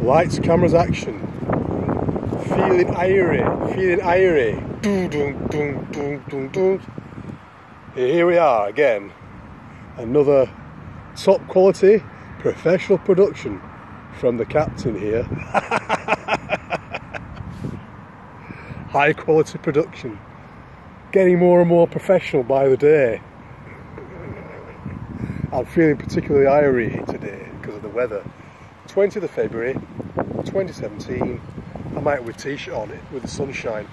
Lights, cameras, action. Feeling irie, feeling irie. Dun, dun, dun, dun, dun, dun. Here we are again. Another top quality professional production from the captain here. High quality production. Getting more and more professional by the day. I'm feeling particularly irie today because of the weather. 20th of February 2017. I'm out with a t-shirt on it with the sunshine.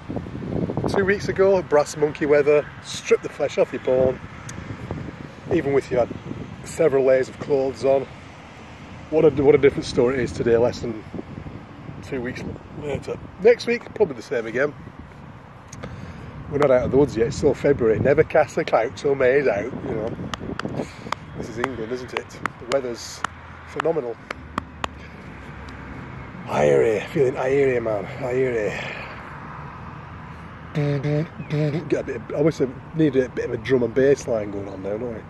2 weeks ago, brass monkey weather, strip the flesh off your bone. Even with you had several layers of clothes on. What a different story it is today, less than 2 weeks later. Next week, probably the same again. We're not out of the woods yet, it's still February. Never cast a clout till May is out, you know. This is England, isn't it? The weather's phenomenal. Irie, feeling irie, man, irie. Get a bit of, I wish I needed a bit of a drum and bass line going on now, don't I?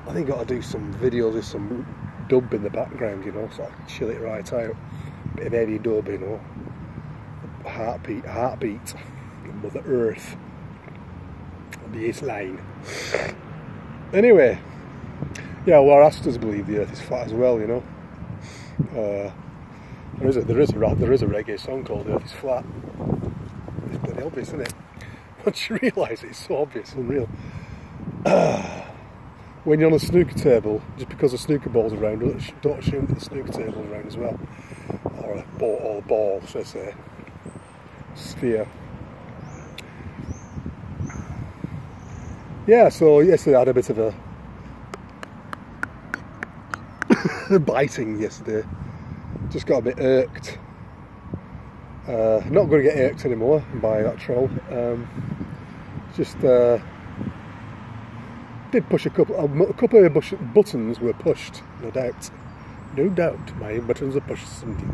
I think I've got to do some videos with some dub in the background, you know, so I can chill it right out. Bit of heavy dub, you know. Heartbeat, Mother Earth. Bass line. Anyway, yeah, well, our asters believe the Earth is flat as well, you know. There is a reggae song called "The Earth Is Flat." It's bloody obvious, isn't it? Once you realise it, it's so obvious, unreal. When you're on a snooker table, just because the snooker ball's around, don't assume that the snooker table's around as well, or a ball, should I say, sphere. Yeah, so yesterday I had a bit of a biting yesterday. Just got a bit irked. Not going to get irked anymore by that troll. Did push a couple of buttons were pushed, no doubt. No doubt, my buttons are pushed. Something.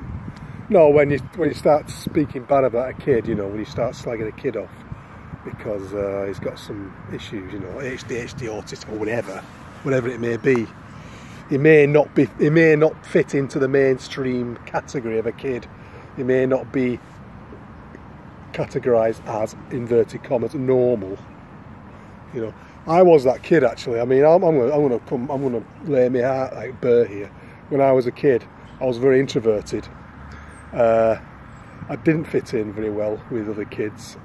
No, when you start speaking bad about a kid, you know, when you start slagging a kid off because he's got some issues, you know, ADHD, autistic, or whatever it may be. He may not fit into the mainstream category of a kid. He may not be categorised as, inverted commas, normal. You know, I was that kid actually. I mean, I'm gonna lay my heart like bare here. When I was a kid, I was very introverted. I didn't fit in very well with other kids.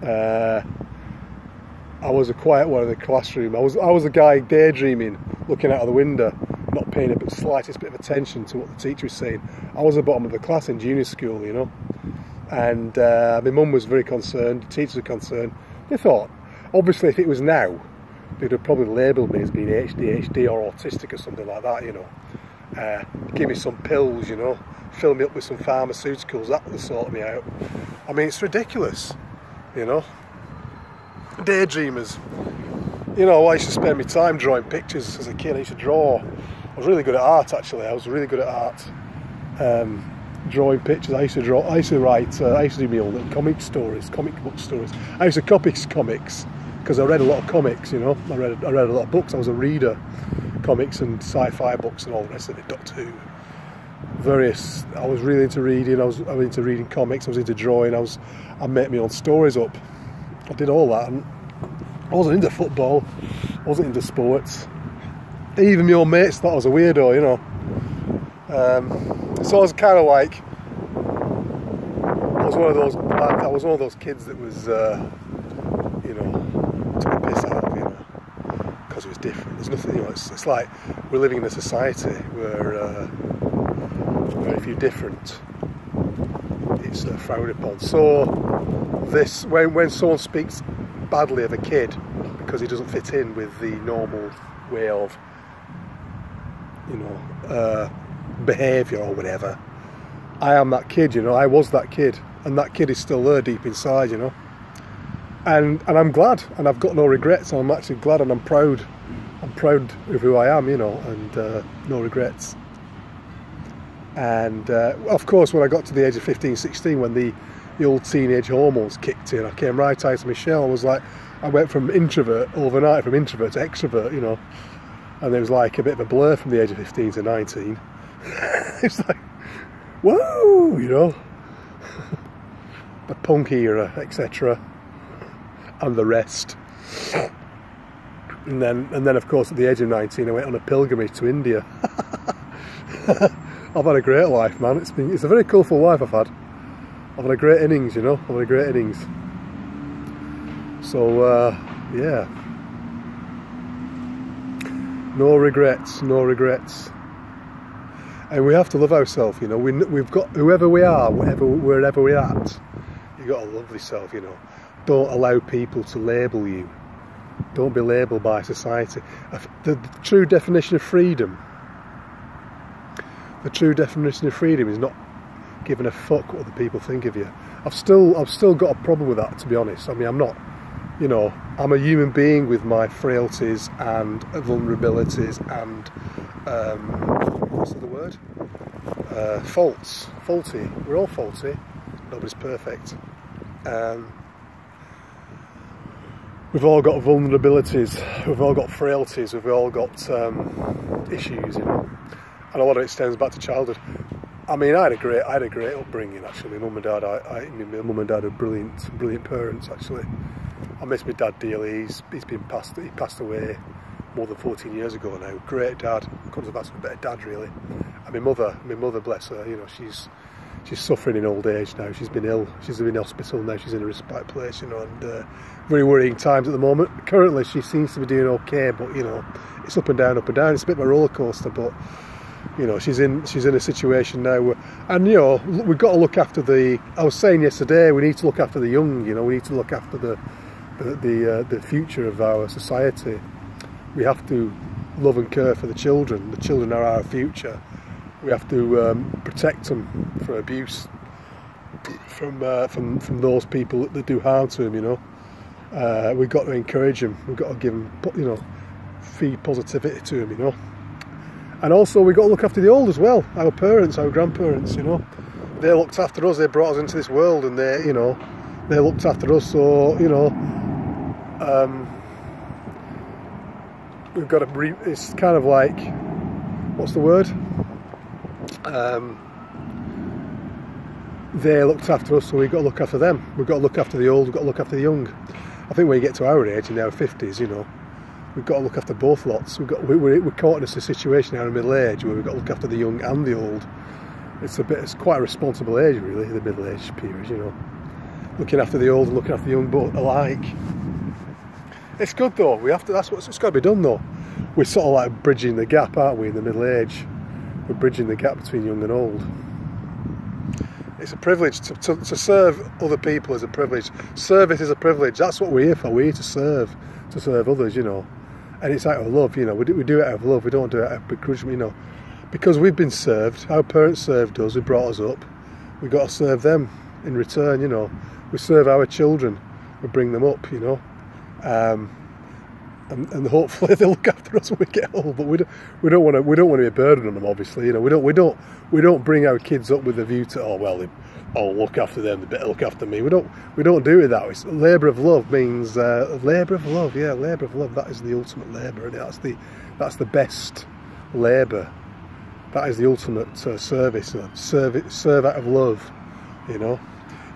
I was a quiet one in the classroom. I was a guy daydreaming, looking out of the window, not paying the slightest bit of attention to what the teacher was saying. I was at the bottom of the class in junior school, you know. And my mum was very concerned, the teachers were concerned. They thought, obviously if it was now, they'd have probably labelled me as being ADHD or autistic or something like that, you know. Give me some pills, you know, fill me up with some pharmaceuticals, that would sort me out. I mean, it's ridiculous, you know. Daydreamers. You know, I used to spend my time drawing pictures as a kid. I used to draw. I was really good at art, actually. I was really good at art. Drawing pictures. I used to draw. I used to write. I used to do my own comic book stories. I used to copy comics because I read a lot of comics. You know, I read a lot of books. I was a reader, comics and sci-fi books and all the rest of it. Doctor Who. I was really into reading. I was into reading comics. I was into drawing. I made my own stories up. I did all that, and I wasn't into football. I wasn't into sports. Even my own mates thought I was a weirdo, you know. So I was kind of like, I was one of those kids that was, you know, took a piss out of, you know, because it was different. There's nothing, you know. It's like we're living in a society where if you're different, it's frowned upon. So when someone speaks badly of a kid because he doesn't fit in with the normal way of, you know, behaviour or whatever, I am that kid, you know. I was that kid, and that kid is still there deep inside, you know. And I'm glad, and I've got no regrets. I'm actually glad, and I'm proud. I'm proud of who I am, you know, and no regrets. And of course, when I got to the age of 15, 16, when the old teenage hormones kicked in, I came right out of my shell. I went from introvert overnight, from introvert to extrovert, you know. And it was like a bit of a blur from the age of 15 to 19. It's like, woo, you know, the punk era, etc., and the rest. And then, of course, at the age of 19, I went on a pilgrimage to India. I've had a great life, man. It's a very colourful life I've had. I've had a great innings, you know. I've had a great innings. So, yeah. No regrets, no regrets. And we have to love ourselves, you know. We've got, whoever we are, wherever we're at, you've got to love yourself, you know. Don't allow people to label you. Don't be labelled by society. The true definition of freedom, is not giving a fuck what other people think of you. I've still got a problem with that, to be honest. I mean, I'm not, you know, I'm a human being with my frailties and vulnerabilities and what's the word? Faults. Faulty. We're all faulty. Nobody's perfect. We've all got vulnerabilities. We've all got frailties. We've all got issues, you know. And a lot of it stems back to childhood. I mean, I had a great upbringing, actually. My mum and dad are brilliant parents, actually. I miss my dad dearly. He passed away more than 14 years ago now. Great dad. Couldn't have asked for a better dad, really. And my mother, bless her, you know, she's suffering in old age now. She's been ill. She's in hospital now. She's in a respite place, you know, and very worrying times at the moment. Currently, she seems to be doing okay, but you know, it's up and down, up and down. It's a bit of a roller coaster, but you know, she's in a situation now where, and you know, we've got to look after the. I was saying yesterday, we need to look after the young. You know, we need to look after the future of our society. We have to love and care for the children. The children are our future. We have to protect them from abuse, from those people that do harm to them. You know, we've got to encourage them. We've got to give them, you know, feed positivity to them. You know, and also we've got to look after the old as well. Our parents, our grandparents. You know, they looked after us. They brought us into this world, and they looked after us. So you know, we've got to. It's kind of like, what's the word? They looked after us, so we've got to look after them. We've got to look after the old, we've got to look after the young. I think when you get to our age, in our 50s, you know, we've got to look after both lots. We're caught in a situation now in middle age where we've got to look after the young and the old. It's quite a responsible age, really, the middle age period, you know. Looking after the old and looking after the young, both alike. It's good though. It's got to be done though. We're sort of like bridging the gap, aren't we, in the middle age? We're bridging the gap between young and old. It's a privilege to serve other people. Is a privilege. Service is a privilege. That's what we're here for. We're here to serve others, you know. And it's out of love, you know. We do it out of love. We don't do it out of begrudgment, you know. Because we've been served. Our parents served us. They brought us up. We've got to serve them in return, you know. We serve our children. We bring them up, you know. And hopefully they'll look after us when we get old. But we don't want to be a burden on them, obviously. You know, we don't bring our kids up with a view to, I'll look after them. They better look after me. We don't do it that way. It's labour of love means labour of love. Yeah, labour of love. That is the ultimate labour, and that's the best labour. That is the ultimate service. Serve out of love. You know,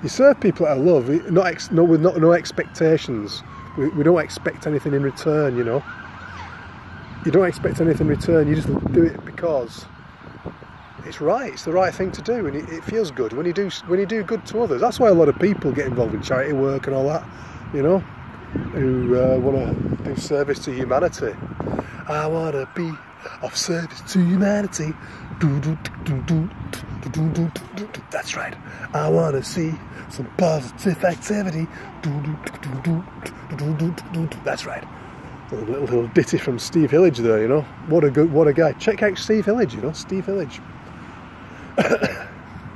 you serve people out of love, with no expectations. We don't expect anything in return, you know. You don't expect anything in return, you just do it because it's right, it's the right thing to do, and it feels good when you do good to others. That's why a lot of people get involved in charity work and all that, you know, who want to do service to humanity. I want to be of service to humanity. That's right. I want to see some positive activity. That's right. A little ditty from Steve Hillage there, you know. What a guy. Check out Steve Hillage, you know. Steve Hillage.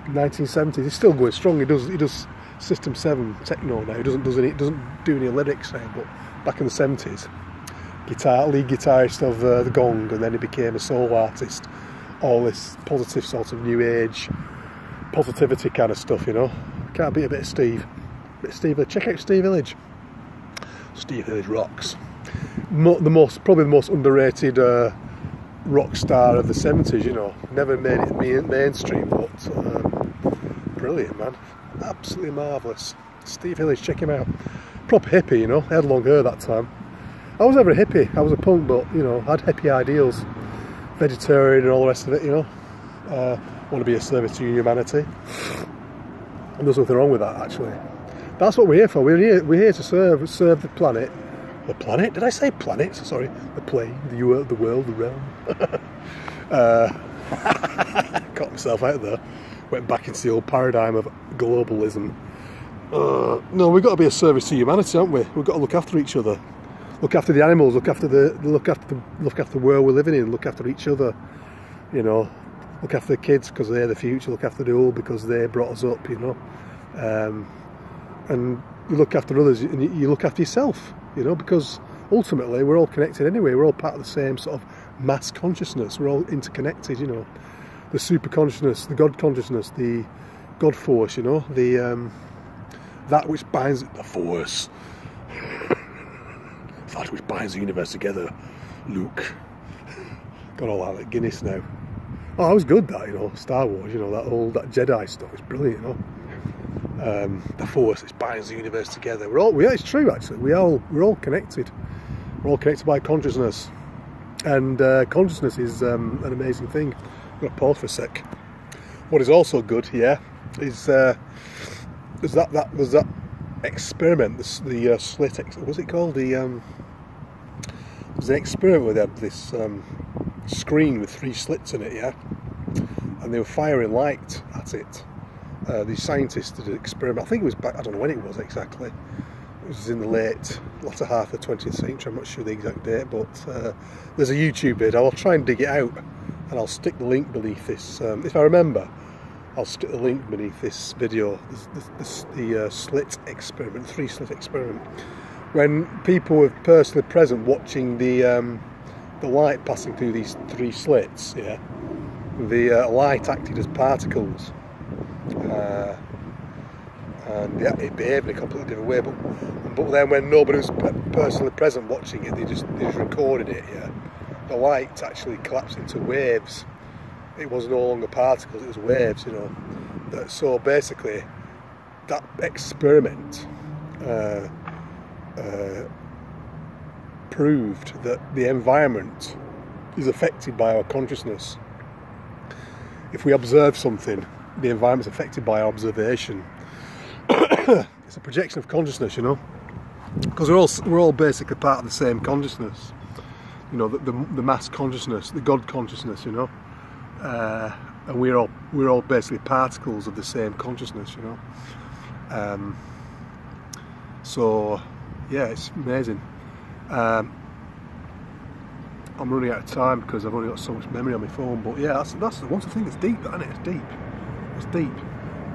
1970s. He's still going strong. He does System 7 techno now. He doesn't do any lyrics now, but back in the 70s, lead guitarist of the Gong, and then he became a solo artist. All this positive sort of new age positivity kind of stuff, you know. Can't beat a bit of Steve. Check out Steve Hillage. Steve Hillage rocks. Probably the most underrated rock star of the 70s, you know. Never made it mainstream, but Brilliant, man. Absolutely marvellous. Steve Hillis, check him out. Proper hippie, you know. I had long hair that time. I was never a hippie. I was a punk, but, you know, I had hippie ideals. Vegetarian and all the rest of it, you know. Want to be a service to humanity. And there's nothing wrong with that, actually. That's what we're here for. We're here to serve the planet. The planet? Did I say planet? Sorry. The plane, the world, the realm. Caught myself out there. Went back into the old paradigm of globalism. No, we've got to be a service to humanity, haven't we? We've got to look after each other. Look after the animals, look after the world we're living in, look after each other, you know. Look after the kids because they're the future, look after the old because they brought us up, you know. And you look after others and you look after yourself, you know, because ultimately we're all connected anyway. We're all part of the same sort of mass consciousness. We're all interconnected, you know. The super consciousness, the God consciousness, the God force, you know, the that which binds the force, that which binds the universe together. Luke, got all that like Guinness now. Oh, that was good, that, you know, Star Wars, you know, that Jedi stuff is brilliant, you know. The force which binds the universe together. It's true actually. We're all connected. We're all connected by consciousness, and consciousness is an amazing thing. I'm going to pause for a sec. What is also good here is that experiment, the slit. What was it called? It was an experiment where they had this screen with 3 slits in it, yeah, and they were firing light at it. These scientists did an experiment. I think it was back. I don't know when it was exactly. It was in the latter half of the 20th century. I'm not sure the exact date, but there's a YouTube video. I'll try and dig it out. And I'll stick the link beneath this. If I remember, I'll stick the link beneath this video. The slit experiment, 3 slit experiment. When people were personally present watching the light passing through these 3 slits, yeah, the light acted as particles, and it behaved in a completely different way. But then when nobody was personally present watching it, they just recorded it, yeah. The light actually collapsed into waves. It was no longer particles, it was waves, you know. So basically, that experiment proved that the environment is affected by our consciousness. If we observe something, the environment is affected by our observation. It's a projection of consciousness, you know, because we're all basically part of the same consciousness. You know, the mass consciousness, the God consciousness, you know, and we're all basically particles of the same consciousness, you know. So yeah, it's amazing. I'm running out of time because I've only got so much memory on my phone. But yeah, that's the one thing that's deep, isn't it? It's deep. It's deep.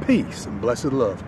Peace and blessed love.